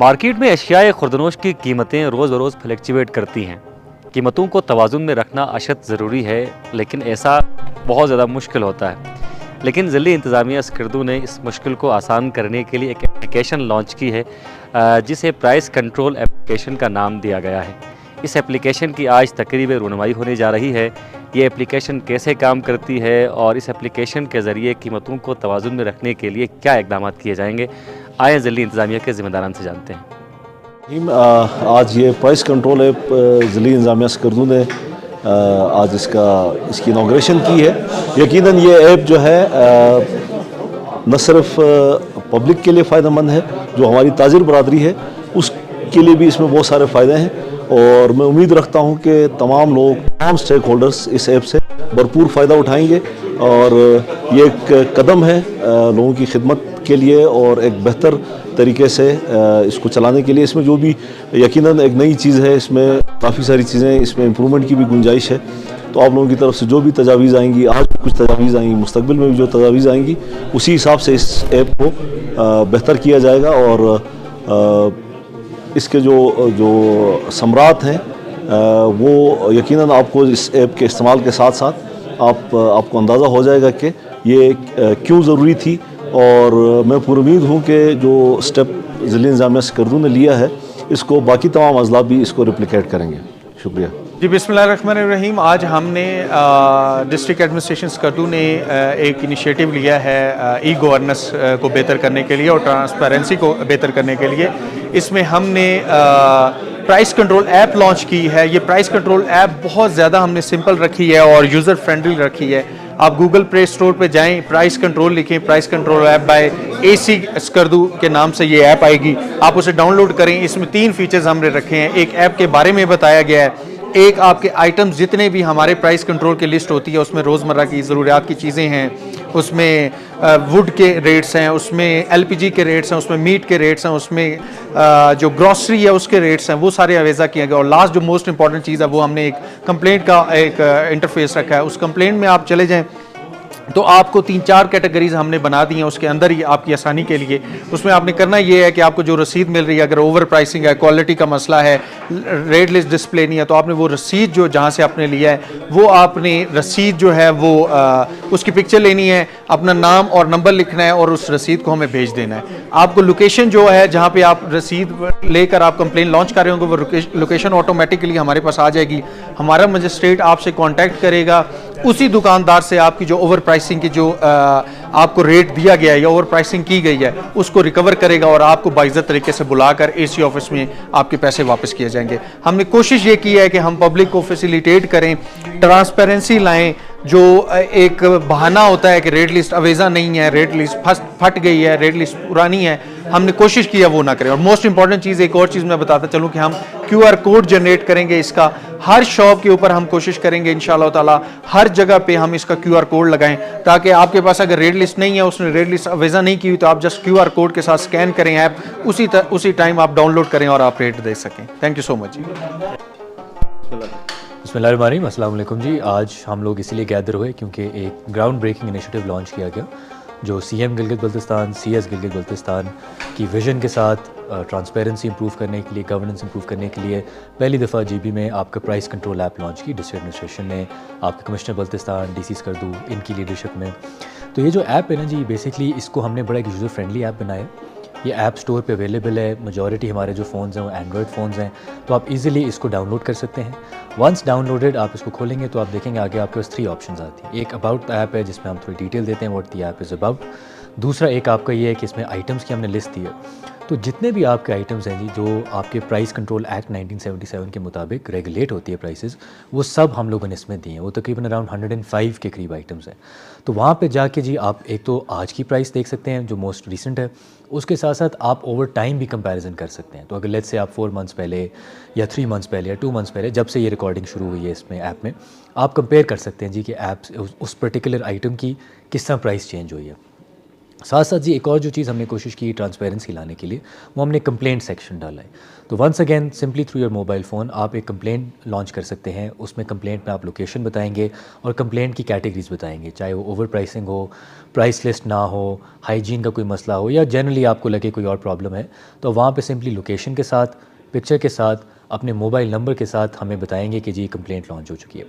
Market में अशियाए खुर्दनोश की कीमतें रोज़ बरोज़ फ्लक्चुएट करती हैं। कीमतों को तवाज़ुन में रखना अशद ज़रूरी है, लेकिन ऐसा बहुत ज़्यादा मुश्किल होता है। लेकिन ज़िली इंतज़ामिया स्कर्दू ने इस मुश्किल को आसान करने के लिए एक एप्लीकेशन लॉन्च की है, जिसे प्राइस कंट्रोल एप्लीकेशन का नाम दिया गया है। इस एप्लीकेशन की आज तकरीब रूनमाई होने जा रही है। ये एप्लीकेशन कैसे काम करती है और इस एप्लीकेशन के ज़रिए कीमतों को तवाज़ुन में रखने के लिए क्या इक़दाम किए जाएंगे, आए ज़िली इंतज़ामिया के ज़िम्मेदारान से जानते हैं। आज ये प्राइस कंट्रोल ऐप ज़िली इंतज़ामिया स्कर्दू ने आज इसकी इनाग्रेशन की है। यकीनन ये ऐप जो है न सिर्फ पब्लिक के लिए फ़ायदेमंद है, जो हमारी ताजिर बरादरी है उसके लिए भी इसमें बहुत सारे फ़ायदे हैं, और मैं उम्मीद रखता हूँ कि तमाम लोग, तमाम स्टेक होल्डर्स इस ऐप से भरपूर फ़ायदा उठाएंगे। और ये एक कदम है लोगों की खिदमत के लिए और एक बेहतर तरीके से इसको चलाने के लिए। इसमें जो भी यकीनन एक नई चीज़ है, इसमें काफ़ी सारी चीज़ें, इसमें इम्प्रूवमेंट की भी गुंजाइश है। तो आप लोगों की तरफ से जो भी तजावीज़ आएंगी, आज भी कुछ तजावीज़ आएंगी, मुस्तकबिल में भी जो तजावीज़ आएंगी, उसी हिसाब से इस ऐप को बेहतर किया जाएगा। और इसके जो सम्राट हैं वो यकीनन आपको इस ऐप के इस्तेमाल के साथ साथ आपको अंदाज़ा हो जाएगा कि ये क्यों ज़रूरी थी। और मैं पूरी उम्मीद हूँ कि जो स्टेप ज़िली इंतज़ामिया स्कर्दू ने लिया है, इसको बाकी तमाम अज़ला भी इसको रिप्लिकेट करेंगे। शुक्रिया जी। बिस्मिल्लाहिर्रहमानिर्रहीम। आज हमने डिस्ट्रिक्ट एडमिनिस्ट्रेशन स्कर्दू ने एक इनिशिएटिव लिया है ई गवर्नेंस को बेहतर करने के लिए और ट्रांसपेरेंसी को बेहतर करने के लिए। इसमें हमने प्राइस कंट्रोल ऐप लॉन्च की है। ये प्राइस कंट्रोल ऐप बहुत ज़्यादा हमने सिंपल रखी है और यूज़र फ्रेंडली रखी है। आप गूगल प्ले स्टोर पे जाएं, प्राइस कंट्रोल लिखें, price control app by AC Skardu के नाम से ये ऐप आएगी। आप उसे डाउनलोड करें। इसमें 3 फीचर्स हमने रखे हैं। एक ऐप के बारे में बताया गया है, एक आपके आइटम्स जितने भी हमारे प्राइस कंट्रोल की लिस्ट होती है, उसमें रोज़मर्रा की ज़रूरियात की चीज़ें हैं, उसमें वुड के रेट्स हैं, उसमें LPG के रेट्स हैं, उसमें मीट के रेट्स हैं, उसमें जो ग्रॉसरी है उसके रेट्स हैं, वो सारे अवेज़ा किए गए। और लास्ट जो मोस्ट इंपॉर्टेंट चीज़ है, वो हमने एक कंप्लेंट का एक इंटरफेस रखा है। उस कंप्लेंट में आप चले जाएँ तो आपको 3-4 कैटेगरीज हमने बना दी हैं उसके अंदर ही आपकी आसानी के लिए। उसमें आपने करना ये है कि आपको जो रसीद मिल रही है, अगर ओवर प्राइसिंग है, क्वालिटी का मसला है, रेट लिस्ट डिस्प्ले नहीं है, तो आपने वो रसीद जो जहाँ से आपने लिया है, वो आपने रसीद जो है वो उसकी पिक्चर लेनी है, अपना नाम और नंबर लिखना है और उस रसीद को हमें भेज देना है। आपको लोकेशन जो है जहाँ पे आप रसीद लेकर आप कंप्लेन लॉन्च कर रहे होंगे, वो लोकेशन ऑटोमेटिकली हमारे पास आ जाएगी। हमारा मजिस्ट्रेट आपसे कॉन्टैक्ट करेगा, उसी दुकानदार से आपकी जो ओवर प्राइसिंग की जो आपको रेट दिया गया है या ओवर प्राइसिंग की गई है, उसको रिकवर करेगा और आपको बाइज्जत तरीके से बुलाकर AC ऑफिस में आपके पैसे वापस किए जाएंगे। हमने कोशिश ये की है कि हम पब्लिक को फैसिलिटेट करें, ट्रांसपेरेंसी लाएं। जो एक बहाना होता है कि रेट लिस्ट अवेज़ा नहीं है, रेट लिस्ट फट गई है, रेट लिस्ट पुरानी है, हमने कोशिश की है वो ना करें। और मोस्ट इंपॉर्टेंट चीज़, एक और चीज़ मैं बताता चलूँ कि हम QR कोड जनरेट करेंगे। इसका हर शॉप के ऊपर हम कोशिश करेंगे इंशाअल्लाह ताला हर जगह पे हम इसका QR कोड लगाएं, ताकि आपके पास अगर रेट लिस्ट नहीं है, उसने रेट लिस्ट अवेज़ा नहीं की हुई, तो आप जस्ट QR कोड के साथ स्कैन करें ऐप, उसी टाइम आप डाउनलोड करें और आप रेट दे सकें। Thank you so much. बिस्मिल्लाहिर्रहमानिर्रहीम। अस्सलाम वालेकुम जी। आज हम लोग इसीलिए गैदर हुए क्योंकि एक ग्राउंड ब्रेकिंग इनिशिएटिव लॉन्च किया गया, जो CM गिलगित बल्तिस्तान, CS गिलगित बल्तिस्तान की विजन के साथ ट्रांसपेरेंसी इंप्रूव करने के लिए, गवर्नेंस इंप्रूव करने के लिए पहली दफ़ा GB में आपका प्राइस कंट्रोल ऐप लॉन्च की डिस्ट्रिक्ट एडमिनिस्ट्रेशन ने, आपके कमिश्नर बल्तिस्तान, DC स्कर्दू, इनकी लीडरशिप में। तो ये जो ऐप है ना जी, बेसिकली इसको हमने बड़ा एक यूज़र फ्रेंडली ऐप बनाया। ये ऐप स्टोर पे अवेलेबल है। मेजॉरिटी हमारे जो फ़ोन्स हैं वो एंड्रॉयड फ़ोन्स हैं, तो आप इजीली इसको डाउनलोड कर सकते हैं। वंस डाउनलोडेड आप इसको खोलेंगे तो आप देखेंगे आगे आपके पास 3 ऑप्शंस आती हैं। एक अबाउट द ऐप है, जिसमें हम थोड़ी डिटेल देते हैं what the app is about. दूसरा एक आपका ये है कि इसमें आइटम्स की हमने लिस्ट दी है, तो जितने भी आपके आइटम्स हैं जी, जो आपके प्राइस कंट्रोल एक्ट 1977 के मुताबिक रेगुलेट होती है प्राइसेस, वो सब हम लोगों ने इसमें दिए हैं। वो तकरीबन अराउंड 105 के करीब आइटम्स हैं। तो वहाँ पे जाके जी आप एक तो आज की प्राइस देख सकते हैं जो मोस्ट रिसेंट है, उसके साथ साथ आप ओवर टाइम भी कंपैरिजन कर सकते हैं। तो अगर लेट्स से आप 4 मंथ्स पहले या 3 मंथ्स पहले या 2 मंथ्स पहले, जब से ये रिकॉर्डिंग शुरू हुई है इसमें ऐप में, आप कंपेयर कर सकते हैं जी कि ऐप उस पर्टिकुलर आइटम की किस तरह प्राइस चेंज हुई है। साथ साथ जी एक और जो चीज़ हमने कोशिश की ट्रांसपेरेंसी लाने के लिए, वो हमने कंप्लेंट सेक्शन डाला है। तो once again simply through your mobile phone आप एक कंप्लेंट लॉन्च कर सकते हैं। उसमें कंप्लेंट में आप लोकेशन बताएंगे और कंप्लेंट की कैटेगरीज बताएंगे, चाहे वो ओवर प्राइसिंग हो, प्राइस लिस्ट ना हो, हाइजीन का कोई मसला हो, या जनरली आपको लगे कोई और प्रॉब्लम है, तो वहाँ पे सिंपली लोकेशन के साथ, पिक्चर के साथ, अपने मोबाइल नंबर के साथ हमें बताएंगे कि जी कंप्लेंट लॉन्च हो चुकी है।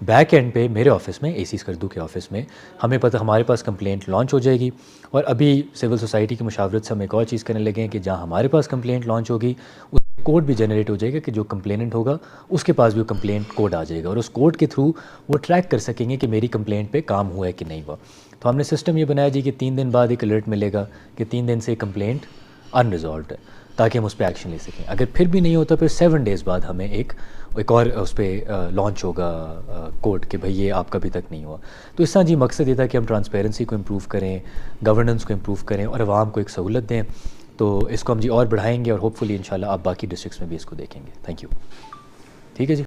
बैक एंड पे मेरे ऑफिस में, एसी स्कर्दू के ऑफिस में, हमें पता हमारे पास कंप्लेंट लॉन्च हो जाएगी। और अभी सिविल सोसाइटी की मुशावरत से हम एक और चीज़ करने लगे हैं कि जहाँ हमारे पास कंप्लेंट लॉन्च होगी उस कोड भी जनरेट हो जाएगा कि जो कंप्लेनेंट होगा उसके पास भी वो कंप्लेंट कोड आ जाएगा, और उस कोड के थ्रू वो ट्रैक कर सकेंगे कि मेरी कंप्लेंट पे काम हुआ है कि नहीं हुआ। तो हमने सिस्टम ये बनाया जी कि 3 दिन बाद एक अलर्ट मिलेगा कि 3 दिन से कंप्लेंट अनरिजॉल्व्ड है, ताकि हम उस पर एक्शन ले सकें। अगर फिर भी नहीं होता फिर 7 डेज़ बाद हमें एक और उस पर लॉन्च होगा कोड कि भाई ये आपका अभी तक नहीं हुआ। तो इस तरह जी मकसद ये था कि हम ट्रांसपेरेंसी को इम्प्रूव करें, गवर्नेंस को इम्प्रूव करें और आवाम को एक सहूलत दें। तो इसको हम जी और बढ़ाएंगे और होपफुली इंशाल्लाह आप बाकी डिस्ट्रिक्ट्स में भी इसको देखेंगे। Thank you. ठीक है जी।